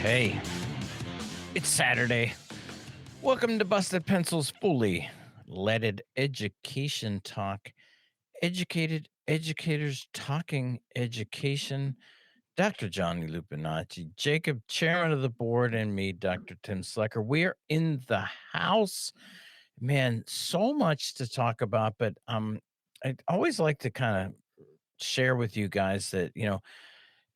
Hey, it's Saturday. Welcome to Busted Pencils Fully Leaded Education Talk. Educated educators talking education. Dr. Johnny Lupinacci, Jacob, chairman of the board, and me, Dr. Tim Slecker. We're in the house. Man, so much to talk about, but I'd always like to kind of share with you guys that,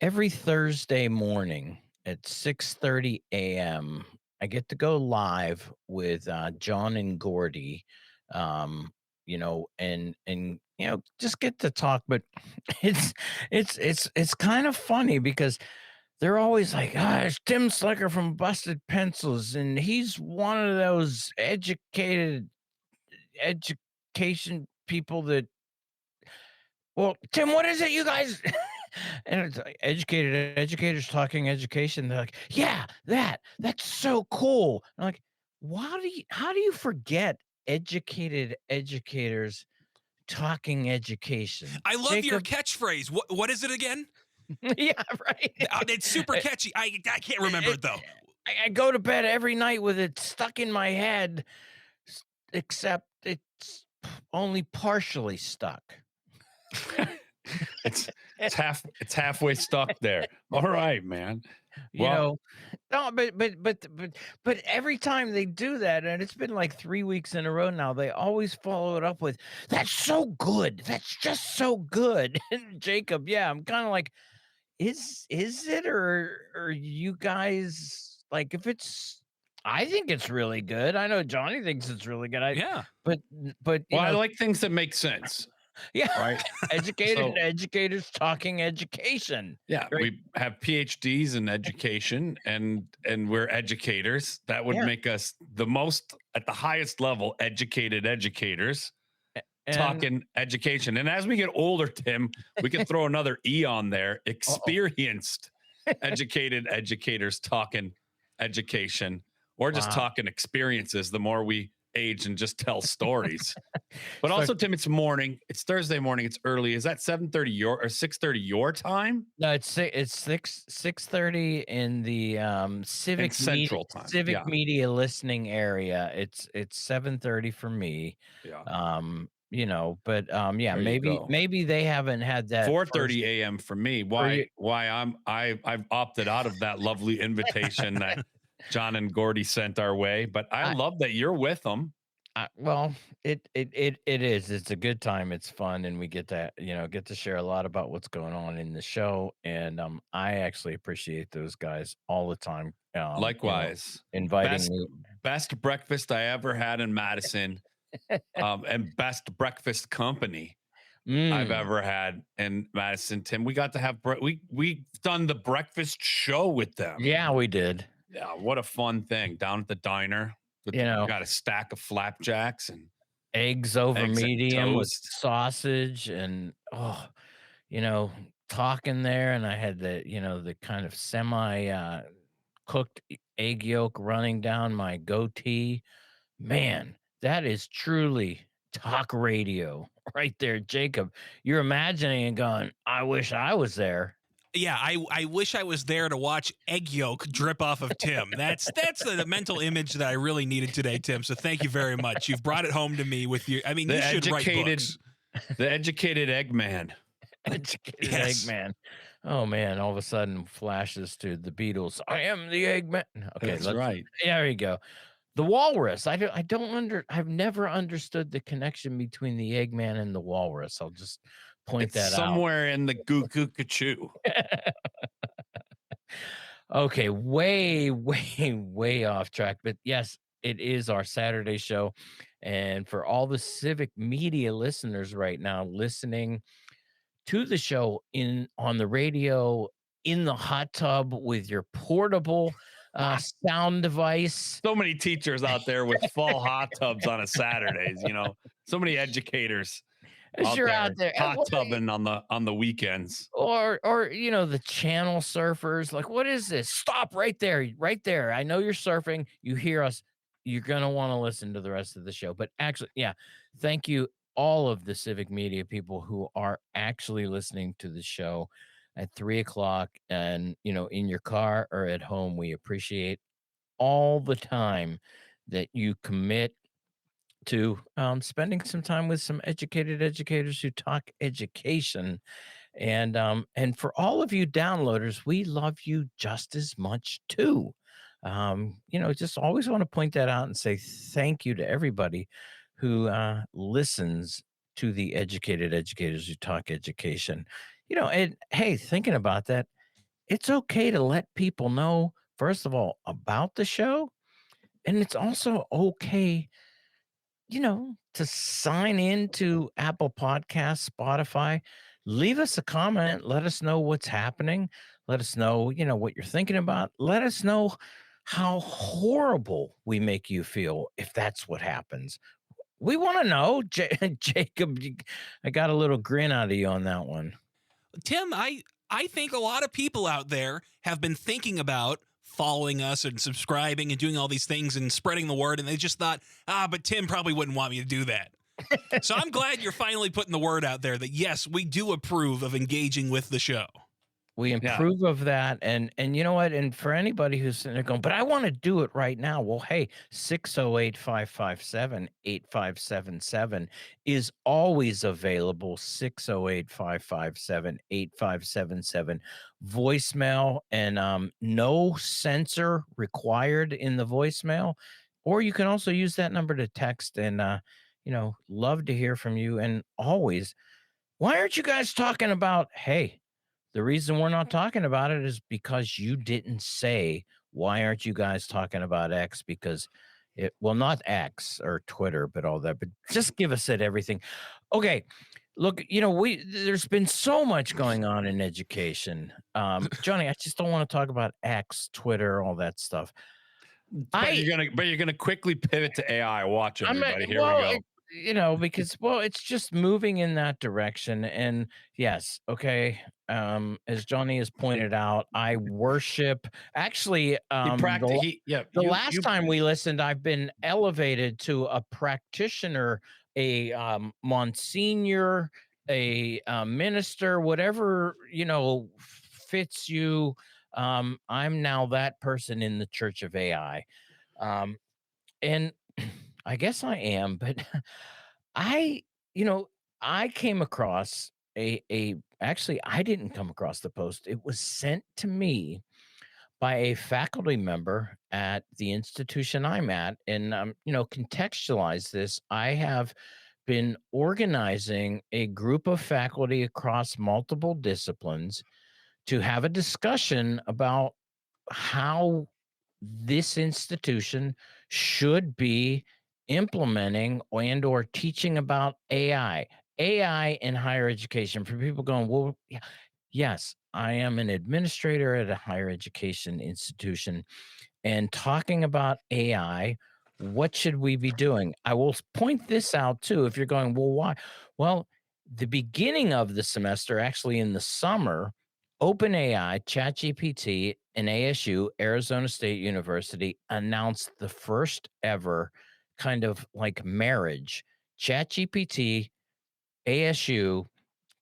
every Thursday morning at 6:30 a.m., I get to go live with John and Gordy, um, and just get to talk. But it's it's kind of funny because they're always like, it's Tim Slicker from Busted Pencils, and he's one of those educated education people that well, Tim, what is it you guys and it's like educated educators talking education. They're like, yeah, that's so cool. I'm like, how do you forget educated educators talking education? I love your Jacob? catchphrase. What is it again? Yeah, right. It's super I, catchy. I can't remember I, it though. I go to bed every night with it stuck in my head, except it's only partially stuck. It's halfway stuck there. All right, man. You Well, know, no, but every time they do that, and it's been like 3 weeks in a row now, they always follow it up with, "That's so good. That's just so good." And Jacob, yeah, I'm kinda like, "Is it, or you guys like, if it's I think it's really good. I know Johnny thinks it's really good. I Yeah. but but, well, I like things that make sense, yeah, right? educated So, educators talking education, yeah, right? we have PhDs in education and we're educators. That would Yeah, make us the most at the highest level educated educators and talking education. And as we get older, Tim, we can throw another E on there. uh-oh. Experienced educated educators talking education or just Wow. talking experiences the more we age and just tell stories. But So also, Tim, it's morning. It's Thursday morning. It's early. Is that 7:30 your or 6:30 your time? no, it's 6:30 in the, And Central time. civic Yeah. media listening area. It's 7:30 for me. Yeah. But, yeah, There you maybe go. maybe they haven't had that first 4:30 a.m. for me. for you. Why I've opted out of that lovely invitation that John and Gordy sent our way. But I I love that you're with them. well, it is. It's a good time. It's fun, and we get to share a lot about what's going on in the show, and, I actually appreciate those guys all the time, Likewise. inviting Best me. best breakfast I ever had in Madison. And best breakfast company I've Mm, ever had in Madison. Tim, we got to have we've done the breakfast show with them. yeah, we did. Yeah, what a fun thing down at the diner. You know Got a stack of flapjacks and Eggs over eggs and medium with toast. sausage and, you know, talking there, and I had the kind of semi, cooked egg yolk running down my goatee. Man, that is truly talk radio right there, Jacob. You're imagining and going, "I wish I was there." Yeah, I wish I was there to watch egg yolk drip off of Tim. That's the mental image that I really needed today, Tim. So thank you very much. You've brought it home to me with your. I mean, The you should write educated books. the educated Eggman. Educated Yes. Eggman. Oh, man, all of a sudden flashes to the Beatles. "I am the Eggman." Okay, That's let's right. there you go. The walrus. I've never understood the connection between the Eggman and the walrus. I'll just point It's that out. somewhere in the goo goo Ka-chow. Okay, way, way, way off track. But yes, it is our Saturday show. And for all the civic media listeners right now listening to the show on the radio, in the hot tub with your portable sound device. So many teachers out there with full hot tubs on a Saturdays, So many educators As out you're there out there, hot tubbing on the weekends. or the channel surfers, like, what is this? Stop right there, right there. I know you're surfing. You hear us. You're gonna want to listen to the rest of the show. But actually, yeah, thank you all of the civic media people who are actually listening to the show. at 3 o'clock, and in your car or at home. We appreciate all the time that you commit to spending some time with some educated educators who talk education. And for all of you downloaders, we love you just as much too. Just always want to point that out and say thank you to everybody who listens to the educated educators who talk education. And hey, thinking about that, it's okay to let people know, first of all, about the show. And it's also okay, to sign into Apple Podcasts, Spotify, leave us a comment, let us know what's happening, let us know, what you're thinking about, let us know how horrible we make you feel if that's what happens. We want to know. Jacob, I got a little grin out of you on that one. Tim, I think a lot of people out there have been thinking about following us and subscribing and doing all these things and spreading the word, and they just thought, but Tim probably wouldn't want me to do that. So I'm glad you're finally putting the word out there that yes, we do approve of engaging with the show. We Yeah. improve of that, and you know what? And for anybody who's sitting there going, "But I wanna do it right now." Well, hey, 608-557-8577 is always available, 608-557-8577. Voicemail, and, no censor required in the voicemail, or you can also use that number to text, and, love to hear from you. And always, "Why aren't you guys talking about," hey, the reason we're not talking about it is because you didn't say, "Why aren't you guys talking about X?" Because well, not X or Twitter, but all that, but just give us it everything. Okay. Look, there's been so much going on in education. Johnny, I just don't want to talk about X, Twitter, all that stuff. But I you're gonna quickly pivot to AI. Watch I'm everybody. Here we well, go. because it's just moving in that direction. And yes, okay. As Johnny has pointed out, I worship. Actually, He practiced. He yeah. the You last you time we listened, I've been elevated to a practitioner, a monsignor, a minister, whatever fits you. I'm now that person in the Church of AI. Um, and I guess I am, but I, you know, I came across a actually I didn't come across the post. It was sent to me by a faculty member at the institution I'm at. And contextualize this. I have been organizing a group of faculty across multiple disciplines to have a discussion about how this institution should be implementing and or teaching about AI in higher education. For people going, well, yeah, yes, I am an administrator at a higher education institution, and talking about AI, what should we be doing? I will point this out too. If you're going, well, why? Well, the beginning of the semester, actually in the summer, OpenAI, ChatGPT, and ASU, Arizona State University, announced the first ever kind of like marriage. ChatGPT, ASU,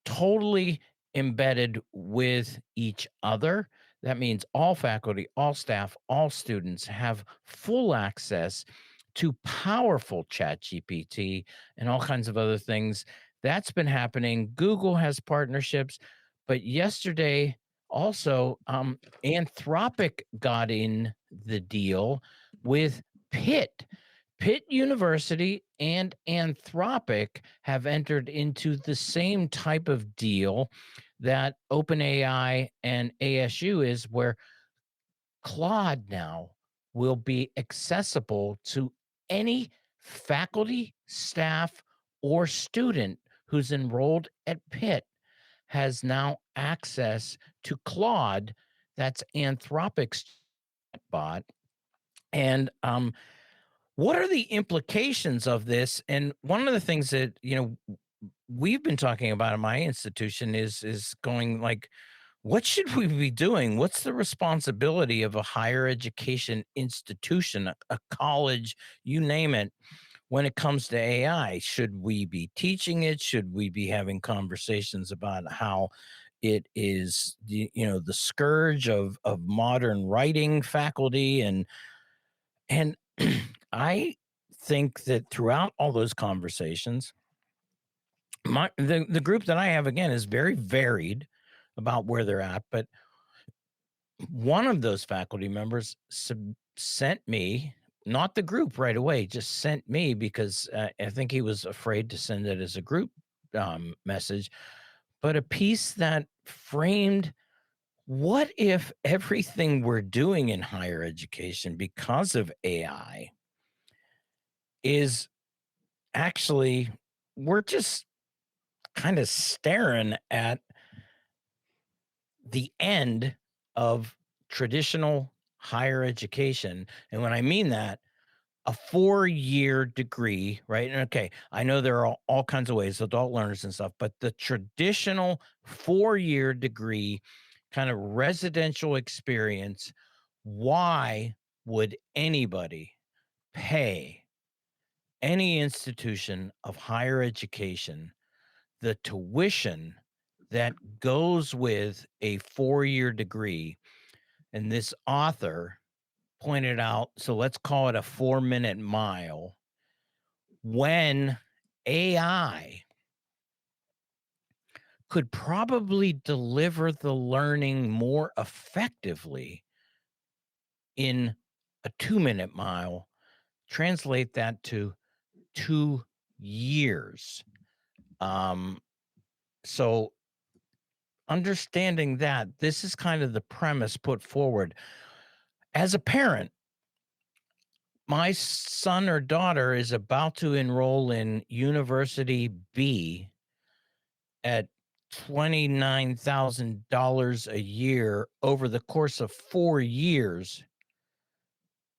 totally embedded with each other. That means all faculty, all staff, all students have full access to powerful chat GPT and all kinds of other things. That's been happening. Google has partnerships, but yesterday also, Anthropic got in the deal with Pitt. Pitt University and Anthropic have entered into the same type of deal that OpenAI and ASU is, where Claude now will be accessible to any faculty, staff, or student who's enrolled at Pitt has now access to Claude. That's Anthropic's bot. And what are the implications of this? And one of the things that we've been talking about in my institution is going like, what should we be doing? What's the responsibility of a higher education institution, a college, you name it, when it comes to AI? Should we be teaching it? Should we be having conversations about how It is the scourge of modern writing faculty, and I think that throughout all those conversations, the group that I have again is very varied about where they're at, but one of those faculty members sent me, not the group right away, just sent me because I think he was afraid to send it as a group message, but a piece that framed what if everything we're doing in higher education because of AI is actually we're just kind of staring at the end of traditional higher education. And when I mean that, a 4-year degree, right? And okay, I know there are all kinds of ways, adult learners and stuff, but the traditional 4-year degree kind of residential experience, why would anybody pay any institution of higher education the tuition that goes with a 4-year degree? And this author pointed out, so let's call it a 4-minute mile, when AI could probably deliver the learning more effectively in a 2-minute mile. Translate that to 2 years. Um, so understanding that, this is kind of the premise put forward. As a parent, my son or daughter is about to enroll in University B at $29,000 a year over the course of 4 years,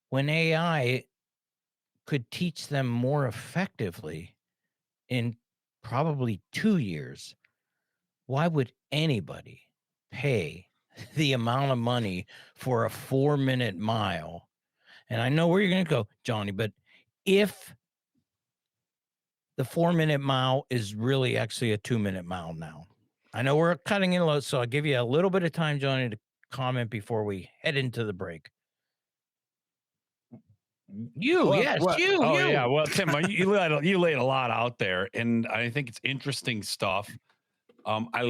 when AI could teach them more effectively in probably 2 years. Why would anybody pay the amount of money for a 4-minute mile? And I know where you're gonna go, Johnny, but if the 4-minute mile is really actually a 2-minute mile now. I know we're cutting it low, so I'll give you a little bit of time, Johnny, to comment before we head into the break. You, Well, yes, what? you, Oh yeah. you. Well, Tim, you laid a lot out there, and I think it's interesting stuff. I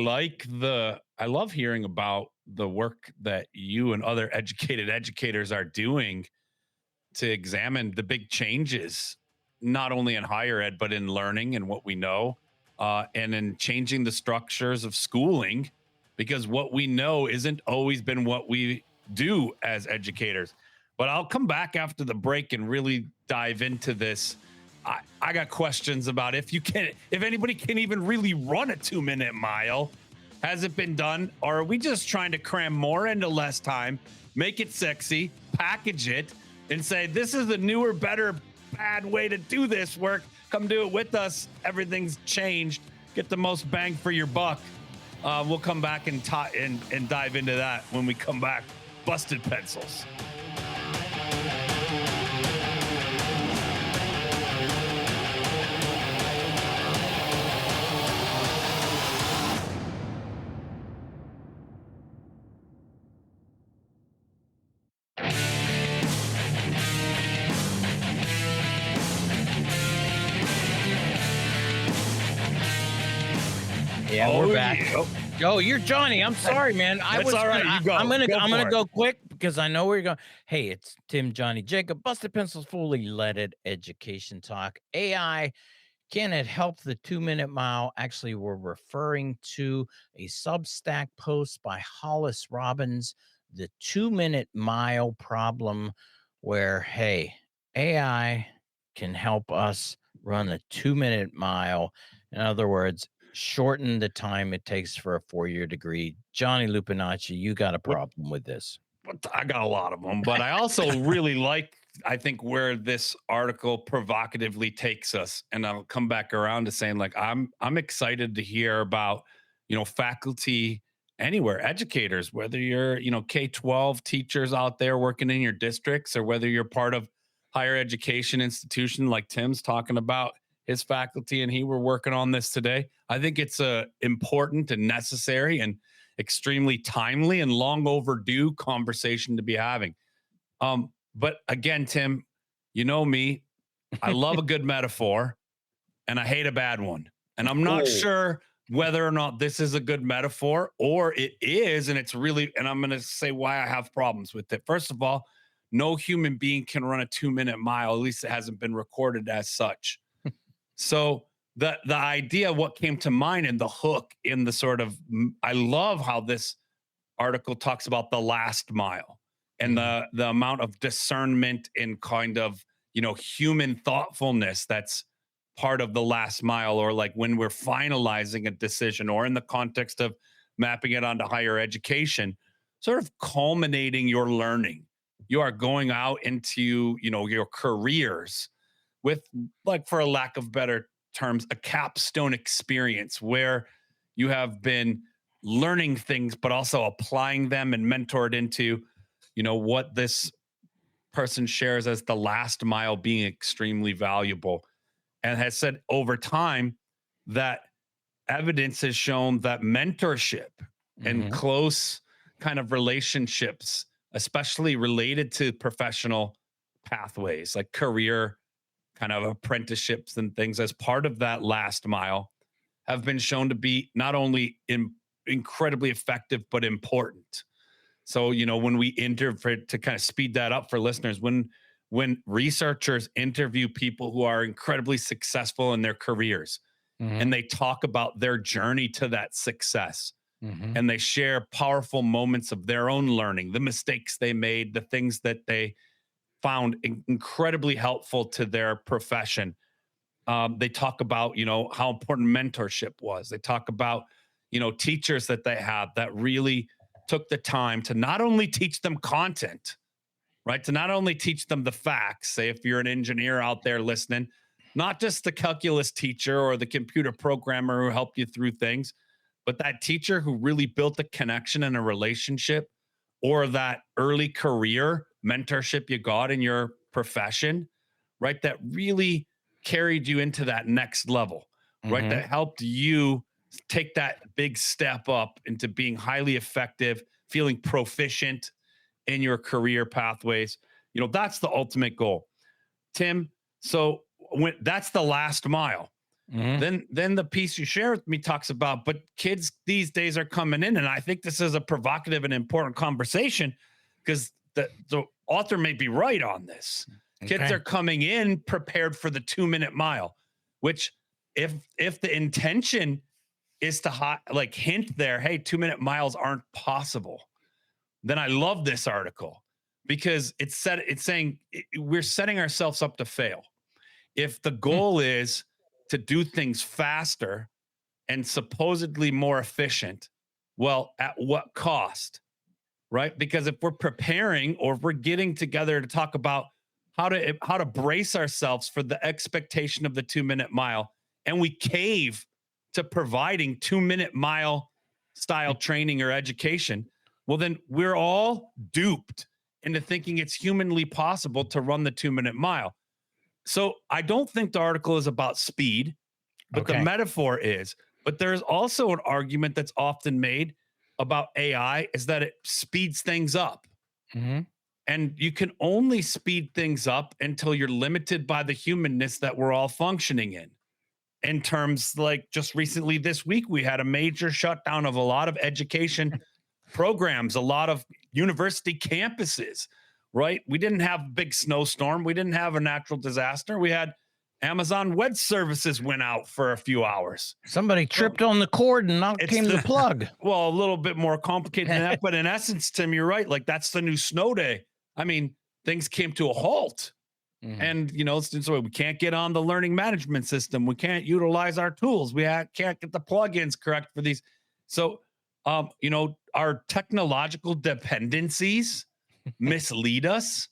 love hearing about the work that you and other educated educators are doing to examine the big changes, not only in higher ed, but in learning and what we know, and in changing the structures of schooling, because what we know isn't always been what we do as educators. But I'll come back after the break and really dive into this. I got questions about if anybody can even really run a 2-minute mile. Has it been done? Or are we just trying to cram more into less time, make it sexy, package it, and say, this is the newer, better, bad way to do this work? Come do it with us. Everything's changed. Get the most bang for your buck. We'll come back and dive into that when we come back. Busted Pencils. Yeah, we're Oh, back. yeah. Oh, you're Johnny. I'm sorry, man. That's all right. You go. I'm Go gonna for it. go quick because I know where you're going. Hey, it's Tim, Johnny, Jacob, Busted Pencils, Fully Leaded Education Talk. AI, can it help the 2-minute mile? Actually, we're referring to a Substack post by Hollis Robbins, the 2-minute mile problem, where, hey, AI can help us run a 2-minute mile. In other words, shorten the time it takes for a 4-year degree. Johnny Lupinacci, you got a What problem with this. I got a lot of them, but I also really like, I think, where this article provocatively takes us. And I'll come back around to saying, like, I'm excited to hear about, faculty anywhere, educators, whether you're, K-12 teachers out there working in your districts, or whether you're part of higher education institution like Tim's talking about his faculty and he were working on this today. I think it's important and necessary. And extremely timely and long overdue conversation to be having. But again, Tim, you know me, I love a good metaphor and I hate a bad one. And I'm not Oh. sure whether or not this is a good metaphor or it is. And it's really, and I'm going to say why I have problems with it. First of all, no human being can run a 2 minute mile. At least it hasn't been recorded as such. So the idea, what came to mind and the hook in the sort of, I love how this article talks about the last mile and Mhm. the amount of discernment and kind of, human thoughtfulness that's part of the last mile, or like when we're finalizing a decision, or in the context of mapping it onto higher education, sort of culminating your learning. You are going out into, your careers with, like, for a lack of better terms, a capstone experience where you have been learning things but also applying them and mentored into, what this person shares as the last mile being extremely valuable, and has said over time that evidence has shown that mentorship and Mhm. close kind of relationships, especially related to professional pathways like career kind of apprenticeships and things as part of that last mile, have been shown to be not only incredibly effective but important. So, when we to kind of speed that up for listeners, when researchers interview people who are incredibly successful in their careers and Mhm. they talk about their journey to that success, Mhm. and they share powerful moments of their own learning, the mistakes they made, the things that they found incredibly helpful to their profession. They talk about, how important mentorship was. They talk about, teachers that they have that really took the time to not only teach them content, right? To not only teach them the facts, say if you're an engineer out there listening, not just the calculus teacher or the computer programmer who helped you through things, but that teacher who really built a connection and a relationship, or that early career mentorship you got in your profession, right? That really carried you into that next level, right? Mhm. That helped you take that big step up into being highly effective, feeling proficient in your career pathways. That's the ultimate goal, Tim. So when that's the last mile, Mhm. then the piece you share with me talks about, but kids these days are coming in, and I think this is a provocative and important conversation because the author may be right on this. Kids Okay. are coming in prepared for the 2 minute mile, which, if the intention is to like hint there, hey, 2 minute miles aren't possible, then I love this article because it's saying we're setting ourselves up to fail. If the Hmm. goal is to do things faster and supposedly more efficient, well, at what cost? Right? Because if we're preparing, or if we're getting together to talk about how to brace ourselves for the expectation of the 2 minute mile, and we cave to providing 2 minute mile style training or education, well, then we're all duped into thinking it's humanly possible to run the 2 minute mile. So I don't think the article is about speed, but the Okay. metaphor is. But there's also an argument that's often made about AI, is that it speeds things up. Mhm. And you can only speed things up until you're limited by the humanness that we're all functioning in terms, like, just recently this week, we had a major shutdown of a lot of education programs, a lot of university campuses, right? We didn't have a big snowstorm. We didn't have a natural disaster. We had Amazon Web Services went out for a few hours. Somebody Well, tripped on the cord and out it's came the the, plug. well, a little bit more complicated than that. But in essence, Tim, you're right. Like, that's the new snow day. I mean, things came to a halt. Mhm. And, so we can't get on the learning management system. We can't utilize our tools. Can't get the plugins correct for these. So, our technological dependencies mislead us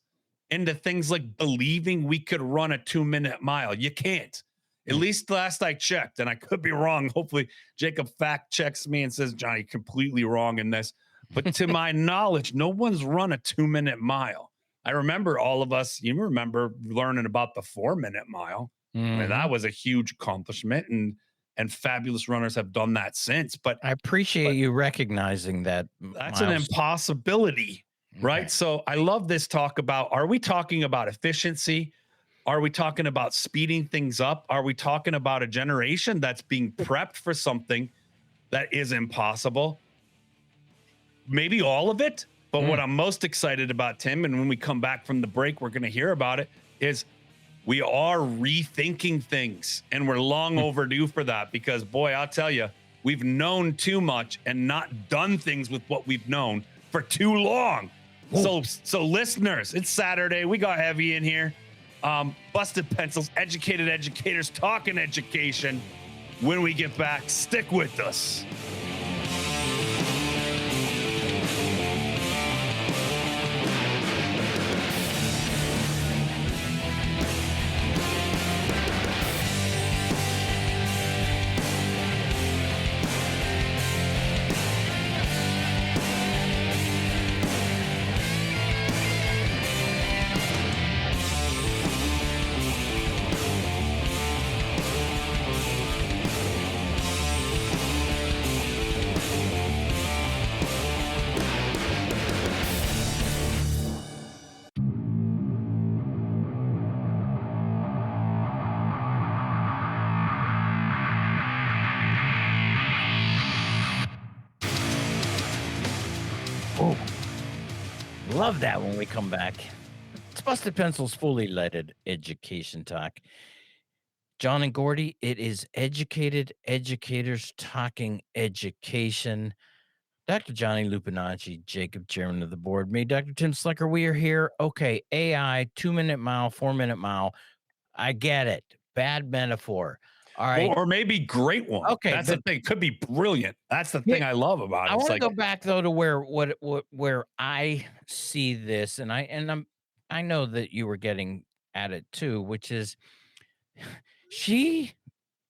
into things like believing we could run a 2 minute mile. You can't. At Mm. least last I checked, and I could be wrong. Hopefully, Jacob fact checks me and says, Johnny, completely wrong in this. But to my knowledge, no one's run a 2 minute mile. I remember all of us, you remember learning about the 4 minute mile. I mean, that Mhm. was a huge accomplishment. And and fabulous runners have done that since. I appreciate But you recognizing that, that's an Miles. impossibility, Okay. right? So I love this talk about, are we talking about efficiency? Are we talking about speeding things up? Are we talking about a generation that's being prepped for something that is impossible? Maybe all of it. But Mm. what I'm most excited about, Tim, and when we come back from the break, we're going to hear about it, is we are rethinking things, and we're long overdue for that, because boy, I'll tell you, we've known too much and not done things with what we've known for too long. So listeners, it's Saturday. We got heavy in here. Busted pencils, educated educators talking education. When we get back, stick with us. Oh, love that when we come back. It's Busted Pencils Fully Leaded Education Talk. John and Gordy, it is educated educators talking education. Dr. Johnny Lupinacci, Jacob, chairman of the board, me, Dr. Tim Slicker. We are here. Okay, AI, 2-minute mile, 4-minute mile. I get it. Bad metaphor. All right. Or maybe great one. Okay, That's the but thing. Could be brilliant. That's the here, thing I love about I it. It's want to like, go back though to where I see this, and I know that you were getting at it too, which is she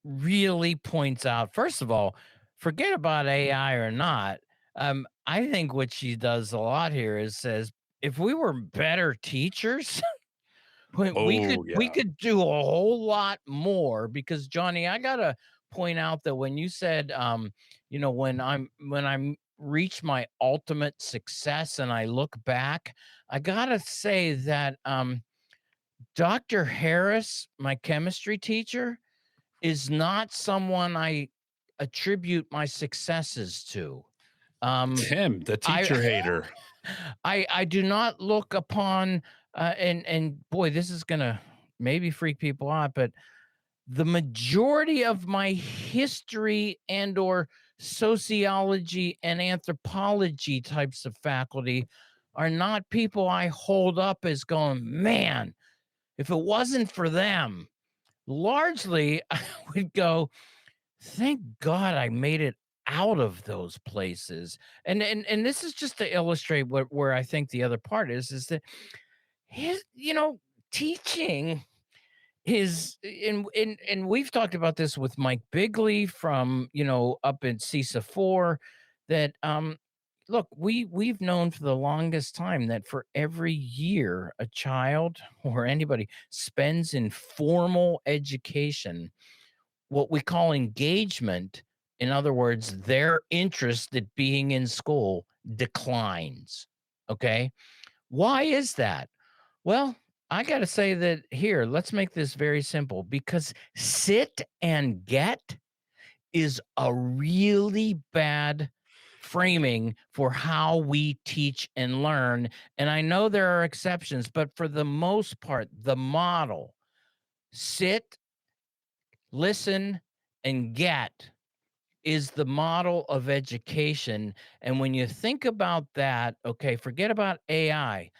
really points out, first of all, forget about AI or not. I think what she does a lot here is says, if we were better teachers, we oh we yeah. could do a whole lot more. Because Johnny, I gotta point out that when you said, when I'm reach my ultimate success and I look back, I gotta say that Dr. Harris, my chemistry teacher, is not someone I attribute my successes to. Um, Tim, the I teacher hater. I do not look upon and boy, this is gonna maybe freak people out, but the majority of my history and or sociology and anthropology types of faculty are not people I hold up as going, man, if it wasn't for them, largely I would go, thank God I made it out of those places. And this is just to illustrate where I think the other part is that his, teaching his and we've talked about this with Mike Bigley from, up in CISA 4, that look, we've known for the longest time that for every year a child or anybody spends in formal education, what we call engagement, in other words, their interest at being in school declines. Okay. Why is that? Well, I got to say that here, let's make this very simple, because sit and get is a really bad framing for how we teach and learn. And I know there are exceptions, but for the most part, the model sit, listen, and get is the model of education. And when you think about that, okay, forget about AI.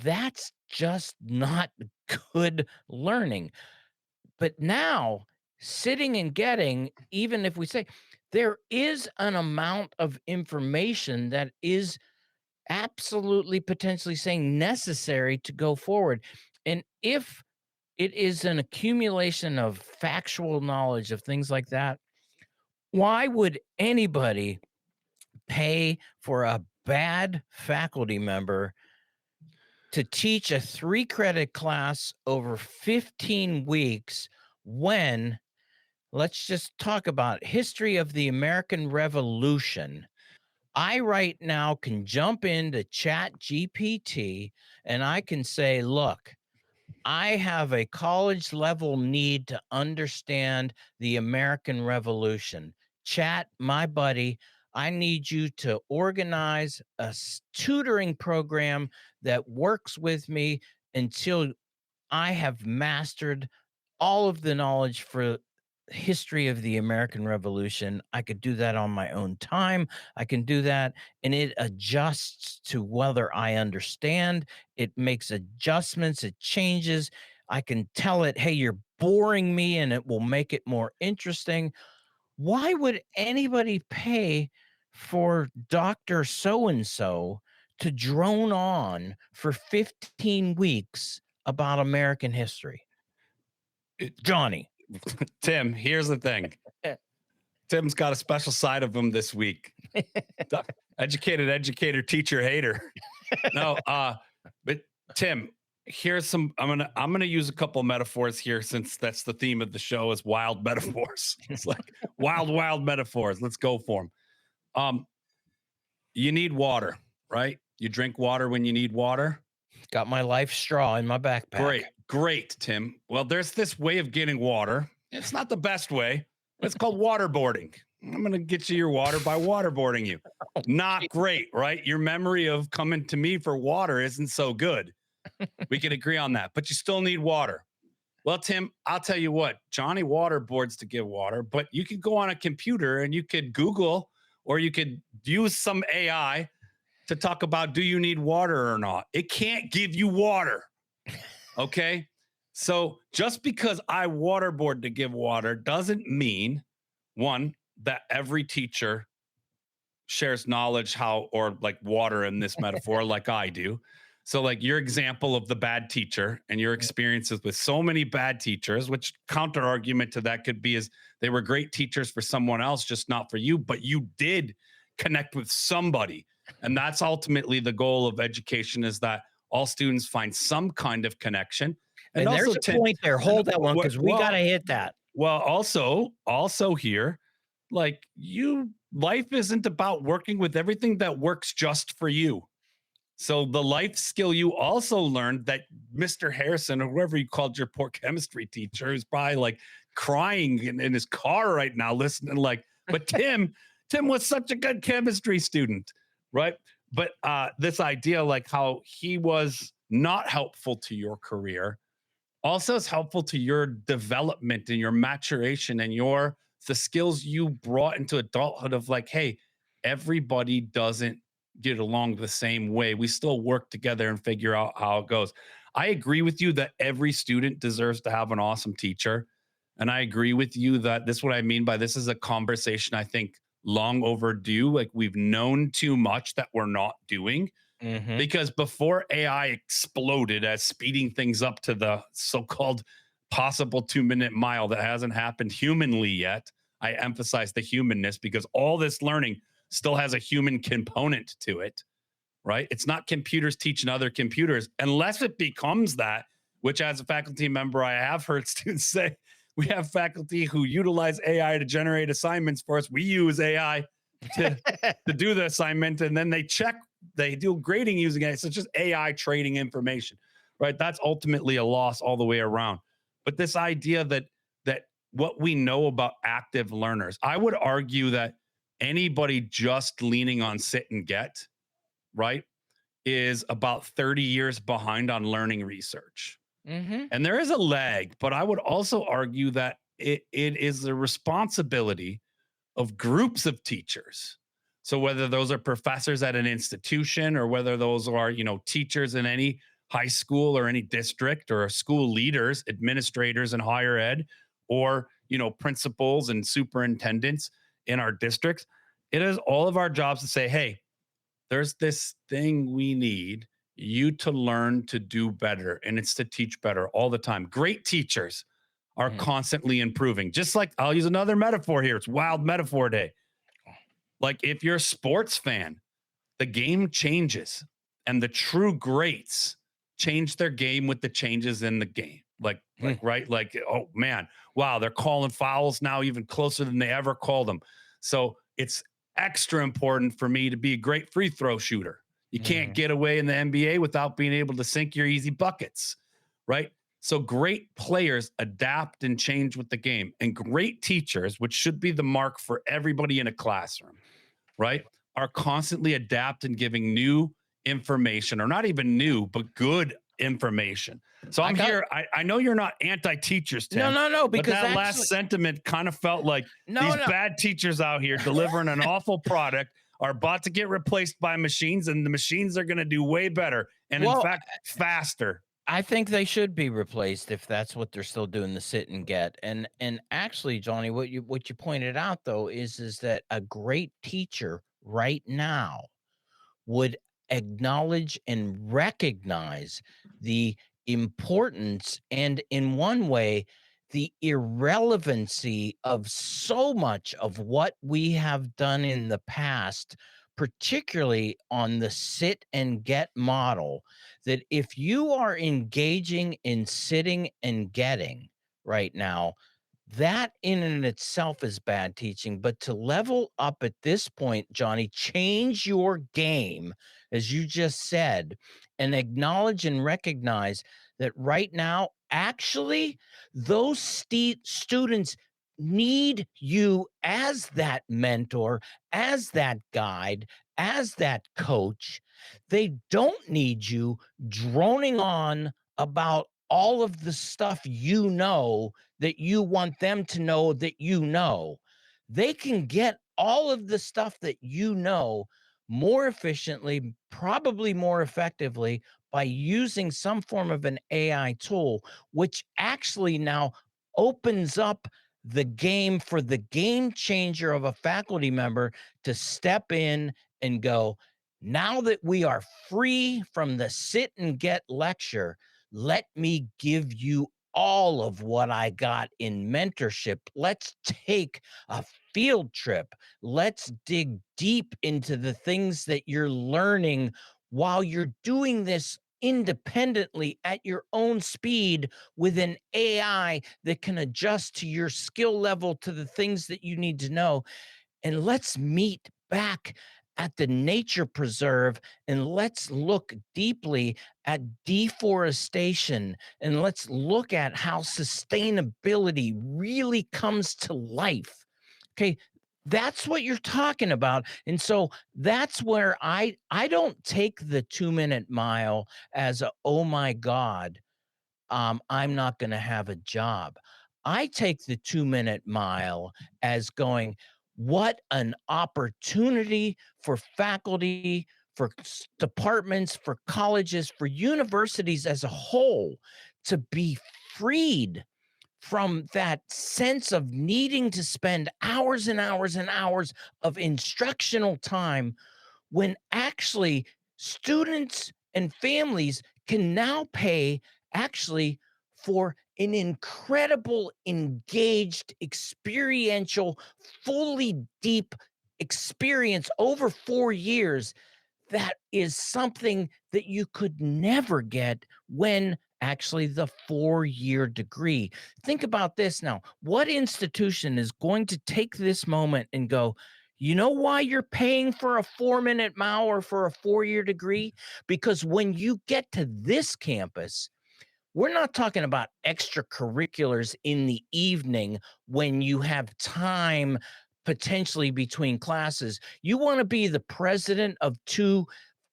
That's just not good learning. But now, sitting and getting, even if we say there is an amount of information that is absolutely potentially saying necessary to go forward. And if it is an accumulation of factual knowledge of things like that, why would anybody pay for a bad faculty member to teach a 3 credit class over 15 weeks when, let's just talk about history of the American Revolution. I right now can jump into Chat GPT and I can say, look, I have a college level need to understand the American Revolution. Chat, my buddy, I need you to organize a tutoring program that works with me until I have mastered all of the knowledge for history of the American Revolution. I could do that on my own time. I can do that and it adjusts to whether I understand. It makes adjustments, it changes. I can tell it, "Hey, you're boring me," and it will make it more interesting. Why would anybody pay for Dr. So and so to drone on for 15 weeks about American history? It- Johnny. Tim, here's the thing. Tim's got a special side of him this week. Educated educator, teacher, hater. No, but Tim, here's some. I'm gonna use a couple metaphors here since that's the theme of the show is wild metaphors. It's like wild metaphors. Let's go for them. Um, you need water, right? You drink water when you need water. Got my life straw in my backpack. Great, Tim. Well, there's this way of getting water. It's not the best way. It's called waterboarding. I'm going to get you your water by waterboarding you. Not great, right? Your memory of coming to me for water isn't so good. We can agree on that, but you still need water. Well, Tim, I'll tell you what, Johnny waterboards to give water, but you could go on a computer and you could Google or you could use some AI to talk about do you need water or not. It can't give you water. Okay. So just because I waterboard to give water doesn't mean one that every teacher shares knowledge how or like water in this metaphor like I do. So like your example of the bad teacher and your experiences with so many bad teachers, which counter argument to that could be is they were great teachers for someone else, just not for you, but you did connect with somebody. And that's ultimately the goal of education is that all students find some kind of connection. And And also there's a point there. Hold that one because we got to hit that. well, also here, like you life isn't about working with everything that works just for you. So the life skill you also learned that Mr. Harrison or whoever you called your poor chemistry teacher is probably like crying in his car right now, listening like, but Tim was such a good chemistry student, right? But this idea like how he was not helpful to your career also is helpful to your development and your maturation and your the skills you brought into adulthood of like, hey, everybody doesn't get along the same way. We still work together and figure out how it goes. I agree with you that every student deserves to have an awesome teacher. And I agree with you that this what I mean by this is a conversation I think long overdue. Like we've known too much that we're not doing Mhm. because before AI exploded as speeding things up to the so-called possible 2-minute mile that hasn't happened humanly yet. I emphasize the humanness because all this learning still has a human component to it, right? It's not computers teaching other computers unless it becomes that, which as a faculty member, I have heard students say, we have faculty who utilize AI to generate assignments for us. We use AI to, to do the assignment and then they do grading using it. So it's just AI trading information, right? That's ultimately a loss all the way around. But this idea that what we know about active learners, I would argue that anybody just leaning on sit and get, right, is about 30 years behind on learning research. Mhm. And there is a lag, but I would also argue that it is the responsibility of groups of teachers. So whether those are professors at an institution or whether those are, teachers in any high school or any district or school leaders, administrators in higher ed, or, principals and superintendents in our districts, it is all of our jobs to say, hey, there's this thing we need you to learn to do better, and it's to teach better all the time. Great teachers are Mhm. constantly improving. Just like I'll use another metaphor here. It's wild metaphor day. Like if you're a sports fan, the game changes and the true greats change their game with the changes in the game. Hmm. Right, like, oh man, wow, they're calling fouls now even closer than they ever called them. So it's extra important for me to be a great free throw shooter. You can't Mhm. get away in the NBA without being able to sink your easy buckets, right? So great players adapt and change with the game, and great teachers, which should be the mark for everybody in a classroom, right, are constantly adapting, giving new information, or not even new, but good information. So I I'm got here. I know you're not anti-teachers, no, Tim, no, no, but because that last actually, sentiment kind of felt like no, these no. bad teachers out here delivering an awful product are about to get replaced by machines, and the machines are going to do way better, and in Well, fact, faster. I think they should be replaced if that's what they're still doing, the sit and get. And actually, Johnny, what you pointed out though is that a great teacher right now would acknowledge and recognize the importance and, in one way, the irrelevancy of so much of what we have done in the past, particularly on the sit and get model. That if you are engaging in sitting and getting right now, that in and itself is bad teaching, but to level up at this point, Johnny, change your game, as you just said, and acknowledge and recognize that right now, actually, those students need you as that mentor, as that guide, as that coach. They don't need you droning on about all of the stuff you know that you want them to know that you know. They can get all of the stuff that you know more efficiently, probably more effectively by using some form of an AI tool, which actually now opens up the game for the game changer of a faculty member to step in and go, now that we are free from the sit and get lecture, let me give you all of what I got in mentorship. Let's take a field trip. Let's dig deep into the things that you're learning while you're doing this independently at your own speed with an AI that can adjust to your skill level to the things that you need to know. And let's meet back at the nature preserve and let's look deeply at deforestation and let's look at how sustainability really comes to life. Okay, that's what you're talking about. And so that's where I don't take the 2-minute mile as a, oh my God, I'm not going to have a job. I take the 2-minute mile as going, what an opportunity for faculty, for departments, for colleges, for universities as a whole to be freed from that sense of needing to spend hours and hours and hours of instructional time when actually students and families can now pay actually for an incredible, engaged, experiential, fully deep experience over 4 years. That is something that you could never get when actually the 4-year degree. Think about this now. What institution is going to take this moment and go, you know why you're paying for a 4-minute mile or for a 4-year degree? Because when you get to this campus, we're not talking about extracurriculars in the evening when you have time potentially between classes. You want to be the president of two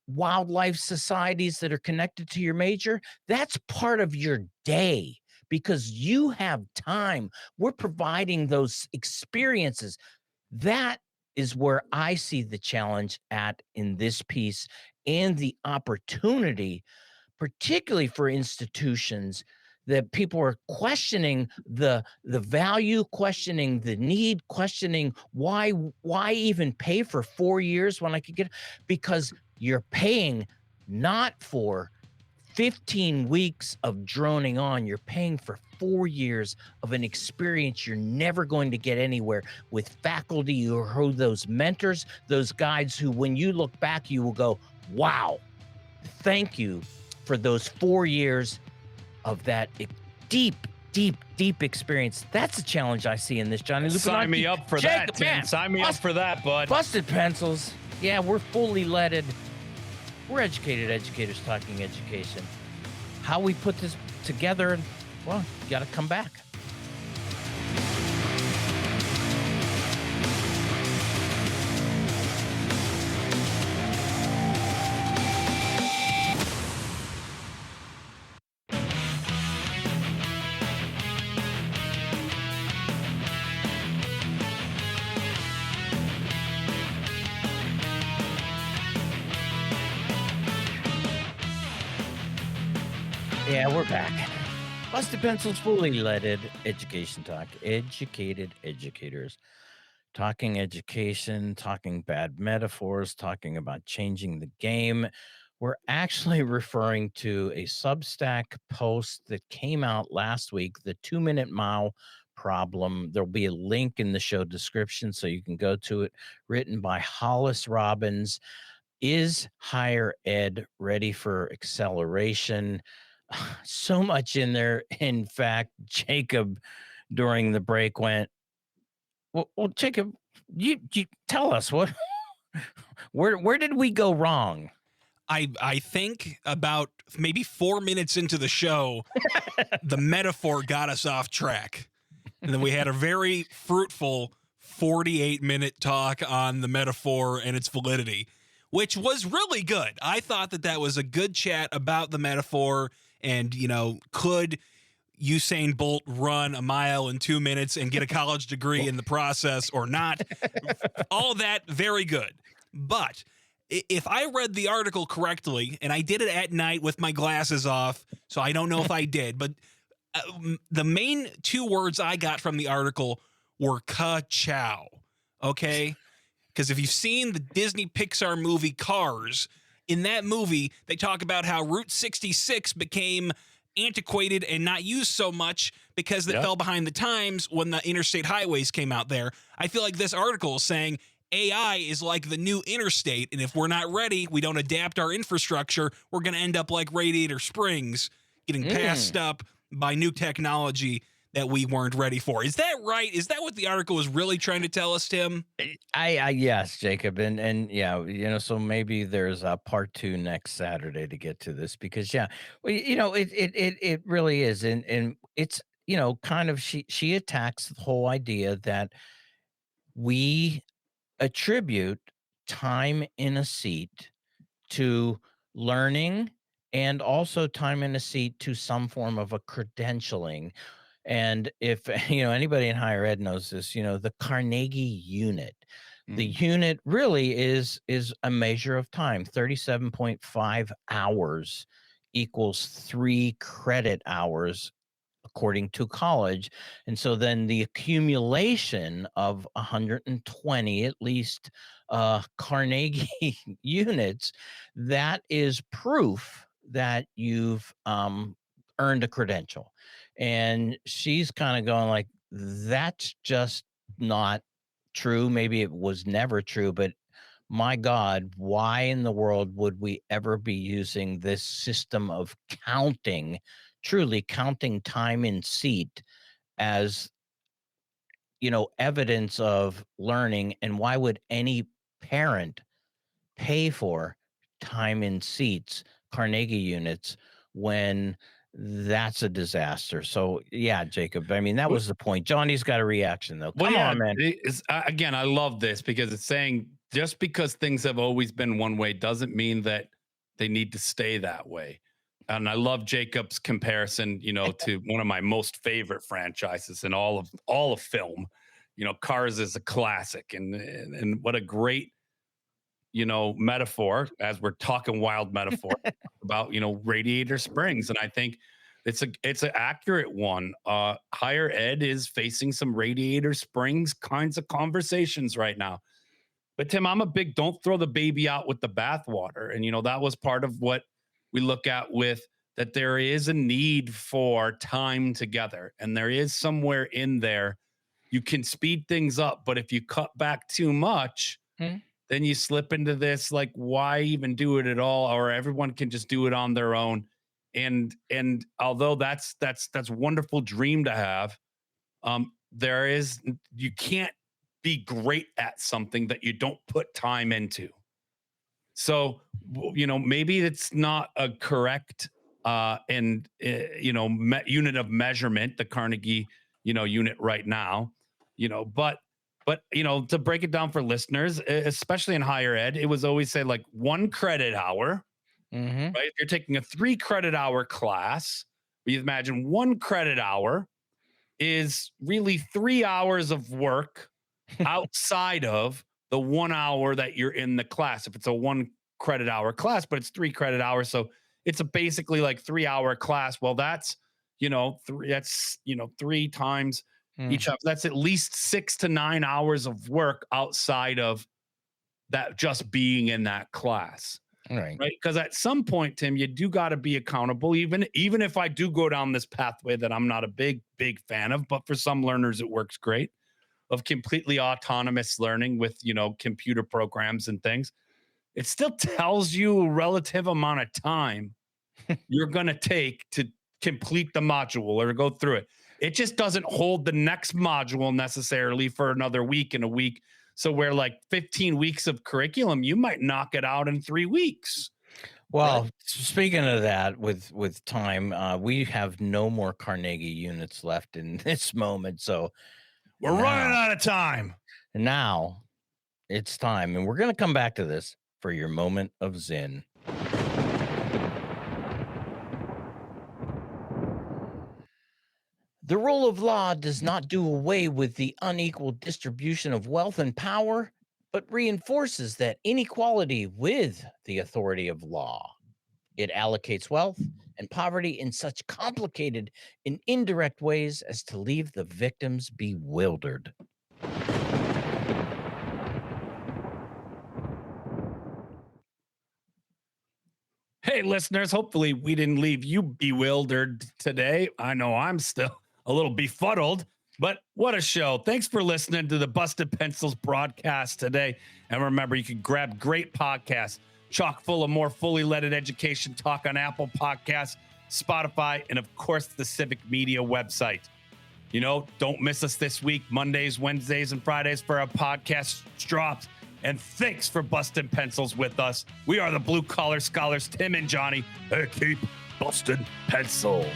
wildlife societies that are connected to your major. That's part of your day because you have time. We're providing those experiences. That is where I see the challenge at in this piece and the opportunity, particularly for institutions that people are questioning the value, questioning the need, questioning why even pay for 4 years when I could get, because you're paying not for 15 weeks of droning on. You're paying for 4 years of an experience you're never going to get anywhere with faculty or who those mentors, those guides who, when you look back, you will go, wow, thank you for those 4 years of that deep, deep experience. That's a challenge I see in this Johnny Sign me Lupinacci. up for that, Jacob, Tim. man, Sign me up for that, bud. busted pencils. Yeah, we're fully leaded. We're educated educators talking education. How we put this together, well, you got to come back. Yeah, we're back. Busted Pencils fully leaded education talk. Educated educators talking education, talking bad metaphors, talking about changing the game. We're actually referring to a Substack post that came out last week, the 2 Minute Mile Problem. There'll be a link in the show description so you can go to it, written by Hollis Robbins. Is higher ed ready for acceleration? So much in there. In fact, Jacob during the break went, well, Jacob, you tell us what where did we go wrong? I think about maybe 4 minutes into the show, the metaphor got us off track. And then we had a very fruitful 48-minute talk on the metaphor and its validity, which was really good. I thought that was a good chat about the metaphor and, could Usain Bolt run a mile in 2 minutes and get a college degree in the process or not? All that, very good. But if I read the article correctly, and I did it at night with my glasses off, so I don't know if I did, but the main two words I got from the article were Ka-chow. Okay? Because if you've seen the Disney Pixar movie Cars, in that movie, they talk about how Route 66 became antiquated and not used so much because it fell behind the times when the interstate highways came out there. I feel like this article is saying AI is like the new interstate, and if we're not ready, we don't adapt our infrastructure, we're going to end up like Radiator Springs, getting passed up by new technology that we weren't ready for. Is that right? Is that what the article was really trying to tell us, Tim? I yes, Jacob, and yeah, so maybe there's a part two next Saturday to get to this because yeah, well, it really is, and it's kind of she attacks the whole idea that we attribute time in a seat to learning and also time in a seat to some form of a credentialing. And if anybody in higher ed knows this, the Carnegie unit, the unit really is a measure of time. 37.5 hours equals 3 credit hours according to college. And so then the accumulation of 120 at least Carnegie units, that is proof that you've earned a credential. And she's kind of going like, that's just not true. Maybe it was never true, but my God, why in the world would we ever be using this system of counting, truly counting time in seat as, evidence of learning? And why would any parent pay for time in seats, Carnegie units, when that's a disaster? So, yeah, Jacob, I mean, that was the point. Johnny's got a reaction, though. Well, Come yeah, on, man. again, I love this because it's saying just because things have always been one way doesn't mean that they need to stay that way. And I love Jacob's comparison, to one of my most favorite franchises in all of film. Cars is a classic, and what a great metaphor as we're talking wild metaphor about Radiator Springs, and I think it's an accurate one. Higher ed is facing some Radiator Springs kinds of conversations right now. But Tim, I'm a big don't throw the baby out with the bathwater, and that was part of what we look at with that there is a need for time together, and there is somewhere in there you can speed things up, but if you cut back too much, then you slip into this like, why even do it at all? Or everyone can just do it on their own. And although that's wonderful dream to have, there is you can't be great at something that you don't put time into. So, maybe it's not a correct and unit of measurement, the Carnegie, unit right now, but to break it down for listeners, especially in higher ed, it was always say like 1 credit hour, Mm-hmm. right? If you're taking a 3 credit hour class, you imagine 1 credit hour is really 3 hours of work outside of the 1 hour that you're in the class. If it's a 1 credit hour class, but it's 3 credit hours. So it's a basically like 3 hour class. Well, three times Mm. each. That's at least 6 to 9 hours of work outside of that, just being in that class. All right. Right. Because at some point, Tim, you do got to be accountable, even if I do go down this pathway that I'm not a big fan of, but for some learners, it works great, of completely autonomous learning with, computer programs and things. It still tells you a relative amount of time you're going to take to complete the module or to go through it. It just doesn't hold the next module necessarily for another week and a week. So where like 15 weeks of curriculum, you might knock it out in 3 weeks. Right. Well, speaking of that, with time, we have no more Carnegie units left in this moment. So We're running out of time. now it's time, and we're going to come back to this for your moment of Zen. The rule of law does not do away with the unequal distribution of wealth and power, but reinforces that inequality with the authority of law. It allocates wealth and poverty in such complicated and indirect ways as to leave the victims bewildered. Hey, listeners, hopefully we didn't leave you bewildered today. I know I'm still a little befuddled, but what a show. Thanks for listening to the Busted Pencils broadcast today. And remember, you can grab great podcasts chock full of more fully leaded education talk on Apple Podcasts, Spotify, and of course, the Civic Media website. Don't miss us this week, Mondays, Wednesdays, and Fridays for our podcast drops. And thanks for busting pencils with us. We are the Blue Collar Scholars, Tim and Johnny. Hey, keep busting pencils.